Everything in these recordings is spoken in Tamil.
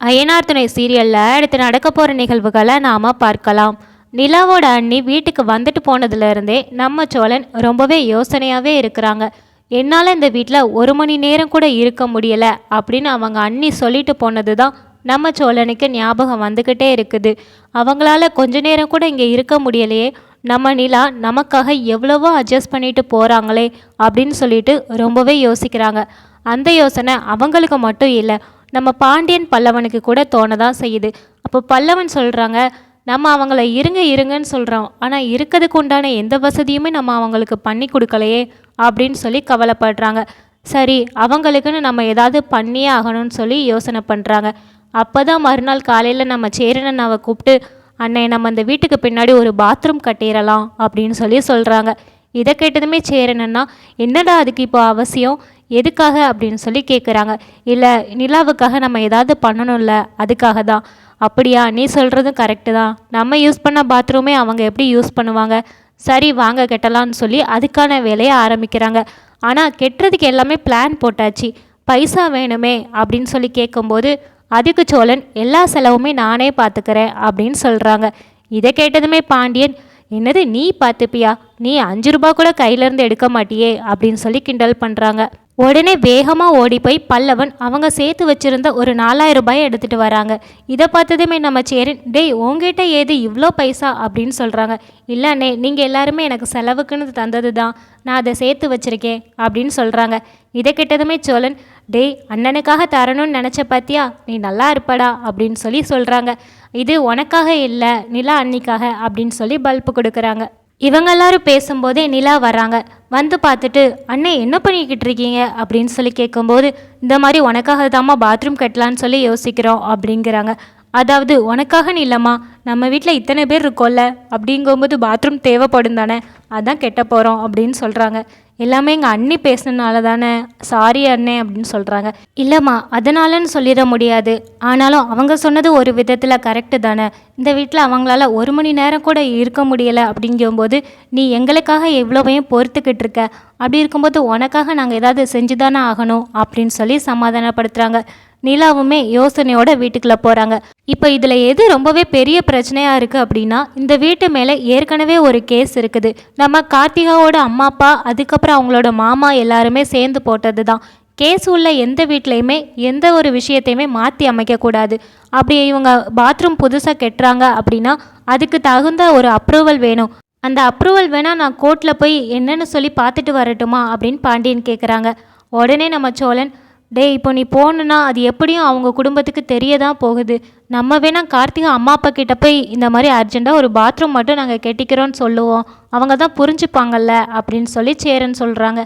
அய்யனார் துணை சீரியலில் அடுத்து நடக்க போகிற நிகழ்வுகளை நாம் பார்க்கலாம். நிலாவோட அண்ணி வீட்டுக்கு வந்துட்டு போனதுலேருந்தே நம்ம சோழன் ரொம்பவே யோசனையாகவே இருக்கிறாங்க. என்னால் இந்த வீட்டில் 1 மணி நேரம் கூட இருக்க முடியலை அப்படின்னு அவங்க அண்ணி சொல்லிட்டு போனது தான் நம்ம சோழனுக்கு ஞாபகம் வந்துக்கிட்டே இருக்குது. அவங்களால கொஞ்ச நேரம் கூட இங்கே இருக்க முடியலையே, நம்ம நிலா நமக்காக எவ்வளவோ அட்ஜஸ்ட் பண்ணிட்டு போகிறாங்களே அப்படின்னு சொல்லிட்டு ரொம்பவே யோசிக்கிறாங்க. அந்த யோசனை அவங்களுக்கு மட்டும் இல்லை, நம்ம பாண்டியன் பல்லவனுக்கு கூட தோணதான் செய்யுது. அப்போ பல்லவன் சொல்கிறாங்க, நம்ம அவங்கள இருங்க இருங்கன்னு சொல்கிறோம், ஆனால் இருக்கிறதுக்கு உண்டான எந்த வசதியுமே நம்ம அவங்களுக்கு பண்ணி கொடுக்கலையே அப்படின்னு சொல்லி கவலைப்படுறாங்க. சரி, அவங்களுக்குன்னு நம்ம ஏதாவது பண்ணியே ஆகணும்னு சொல்லி யோசனை பண்ணுறாங்க. அப்போ தான் மறுநாள் காலையில் நம்ம சேரனண்ணாவை கூப்பிட்டு, அண்ணே நம்ம இந்த வீட்டுக்கு பின்னாடி ஒரு பாத்ரூம் கட்டிடலாம் அப்படின்னு சொல்லி சொல்கிறாங்க. இதை கேட்டதுமே சேரனண்ணா, என்னடா அதுக்கு இப்போ அவசியம், எதுக்காக அப்படின்னு சொல்லி கேட்குறாங்க. இல்லை, நிலாவுக்காக நம்ம ஏதாவது பண்ணணும்ல, அதுக்காக தான். அப்படியா, நீ சொல்கிறதும் கரெக்டு தான், நம்ம யூஸ் பண்ண பாத்ரூமே அவங்க எப்படி யூஸ் பண்ணுவாங்க, சரி வாங்க கட்டலான்னு சொல்லி அதுக்கான வேலையை ஆரம்பிக்கிறாங்க. ஆனால் கெட்டுறதுக்கு எல்லாமே பிளான் போட்டாச்சு, பைசா வேணுமே அப்படின்னு சொல்லி கேட்கும்போது, அதுக்கு சோழன் எல்லா செலவுமே நானே பார்த்துக்கிறேன் அப்படின்னு சொல்கிறாங்க. இதை கேட்டதுமே பாண்டியன், என்னது நீ பார்த்துப்பியா, நீ 5 ரூபா கூட கையிலேருந்து எடுக்க மாட்டியே அப்படின்னு சொல்லி கிண்டல் பண்ணுறாங்க. உடனே வேகமாக ஓடி போய் பல்லவன் அவங்க சேர்த்து வச்சுருந்த ஒரு 4000 ரூபாயை எடுத்துகிட்டு வராங்க. இதை பார்த்ததுமே நம்ம சேரன், டேய் உங்ககிட்ட ஏது இவ்வளோ பைசா அப்படின்னு சொல்கிறாங்க. இல்லைண்ணே, நீங்கள் எல்லாருமே எனக்கு செலவுக்குன்னு தந்தது தான், நான் அதை சேர்த்து வச்சுருக்கேன் அப்படின்னு சொல்கிறாங்க. இதை கிட்டதுமே சோழன், டேய் அண்ணனுக்காக தரணும்னு நினச்ச பார்த்தியா, நீ நல்லா இருப்படா அப்படின்னு சொல்லி சொல்கிறாங்க. இது உனக்காக இல்லை, நிலா அன்னிக்காக அப்படின்னு சொல்லி பல்பு கொடுக்குறாங்க. இவங்க எல்லாரும் பேசும்போதே நிலா வர்றாங்க. வந்து பார்த்துட்டு, அண்ணே என்ன பண்ணிக்கிட்டு இருக்கீங்க அப்படின்னு சொல்லி கேட்கும்போது, இந்த மாதிரி உனக்காக தாம்மா பாத்ரூம் கட்டலான்னு சொல்லி யோசிக்கிறோம் அப்படிங்கிறாங்க. அதாவது உனக்காக இல்லைம்மா, நம்ம வீட்டில் இத்தனை பேர் இருக்கோம்ல, அப்படிங்கும்போது பாத்ரூம் தேவைப்படும் தானே, அதான் கெட்ட போகிறோம் அப்படின்னு சொல்கிறாங்க. எல்லாமே எங்கள் அண்ணி பேசுனதுனால தானே, சாரி அண்ணே அப்படின்னு சொல்கிறாங்க. இல்லைம்மா, அதனாலன்னு சொல்லிட முடியாது, ஆனாலும் அவங்க சொன்னது ஒரு விதத்தில் கரெக்டு தானே. இந்த வீட்டில் அவங்களால 1 மணி நேரம் கூட இருக்க முடியலை அப்படிங்கும்போது, நீ எங்களுக்காக எவ்வளோவையும் பொறுத்துக்கிட்டு இருக்க, அப்படி இருக்கும்போது உனக்காக நாங்கள் ஏதாவது செஞ்சு தானே ஆகணும் அப்படின்னு சொல்லி சமாதானப்படுத்துகிறாங்க. நிலாவுமே யோசனையோட வீட்டுக்குள்ளே போகிறாங்க. இப்போ இதில் எது ரொம்பவே பெரிய பிரச்சனையாக இருக்குது அப்படின்னா, இந்த வீட்டு மேலே ஏற்கனவே ஒரு கேஸ் இருக்குது. நம்ம கார்த்திகாவோட அம்மா அப்பா, அதுக்கப்புறம் அவங்களோட மாமா எல்லாருமே சேர்ந்து போட்டது தான். கேஸ் உள்ள எந்த வீட்லேயுமே எந்த ஒரு விஷயத்தையுமே மாற்றி அமைக்கக்கூடாது. அப்படி இவங்க பாத்ரூம் புதுசாக கட்டுறாங்க அப்படின்னா அதுக்கு தகுந்த ஒரு அப்ரூவல் வேணும். அந்த அப்ரூவல் வேணால் நான் கோர்ட்டில் போய் என்னன்னு சொல்லி பார்த்துட்டு வரட்டுமா அப்படின்னு பாண்டியன் கேட்குறாங்க. உடனே நம்ம சோழன், டேய் இப்போ நீ போகணுன்னா அது எப்படியும் அவங்க குடும்பத்துக்கு தெரிய தான் போகுது. நம்ம வேணால் கார்த்திகா அம்மா அப்பா கிட்ட போய் இந்த மாதிரி அர்ஜெண்ட்டாக ஒரு பாத்ரூம் மட்டும் நாங்கள் கெட்டிக்கிறோன்னு சொல்லுவோம், அவங்க தான் புரிஞ்சுப்பாங்கல்ல அப்படின்னு சொல்லி சேரன் சொல்கிறாங்க.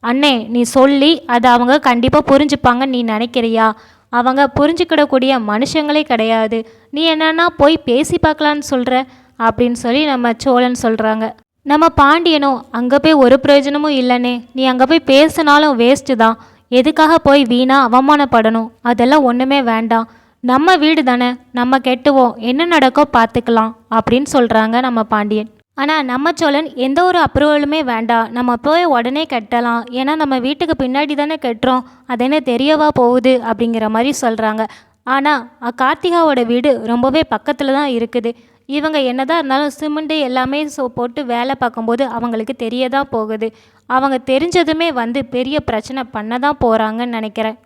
அண்ணே, நீ சொல்லி அதை அவங்க கண்டிப்பாக புரிஞ்சுப்பாங்கன்னு நீ நினைக்கிறியா? அவங்க புரிஞ்சுக்கிடக்கூடிய மனுஷங்களே கிடையாது, நீ என்னன்னா போய் பேசி பார்க்கலான்னு சொல்கிற அப்படின்னு சொல்லி நம்ம சோழன் சொல்கிறாங்க. நம்ம பாண்டியனும், அங்கே போய் ஒரு பிரயோஜனமும் இல்லைண்ணே, நீ அங்கே போய் பேசினாலும் வேஸ்ட்டு தான், எதுக்காக போய் வீணா அவமானப்படணும், அதெல்லாம் ஒன்றுமே வேண்டாம், நம்ம வீடு தானே, நம்ம கெட்டுவோம், என்ன நடக்கோ பார்த்துக்கலாம் அப்படின்னு சொல்கிறாங்க நம்ம பாண்டியன். ஆனால் நம்ம சோழன், எந்த ஒரு அப்ரூவலுமே வேண்டாம், நம்ம போய் உடனே கட்டலாம், ஏன்னா நம்ம வீட்டுக்கு பின்னாடி தானே கட்டுறோம், அது என்ன தெரியவா போகுது அப்படிங்கிற மாதிரி சொல்கிறாங்க. ஆனால் கார்த்திகாவோட வீடு ரொம்பவே பக்கத்தில் தான் இருக்குது. இவங்க என்னதான் இருந்தாலும் சிமெண்ட்டு எல்லாமே போட்டு வேலை பார்க்கும்போது அவங்களுக்கு தெரிய தான் போகுது. அவங்க தெரிஞ்சதுமே வந்து பெரிய பிரச்சனை பண்ண தான் போகிறாங்கன்னு நினைக்கிறேன்.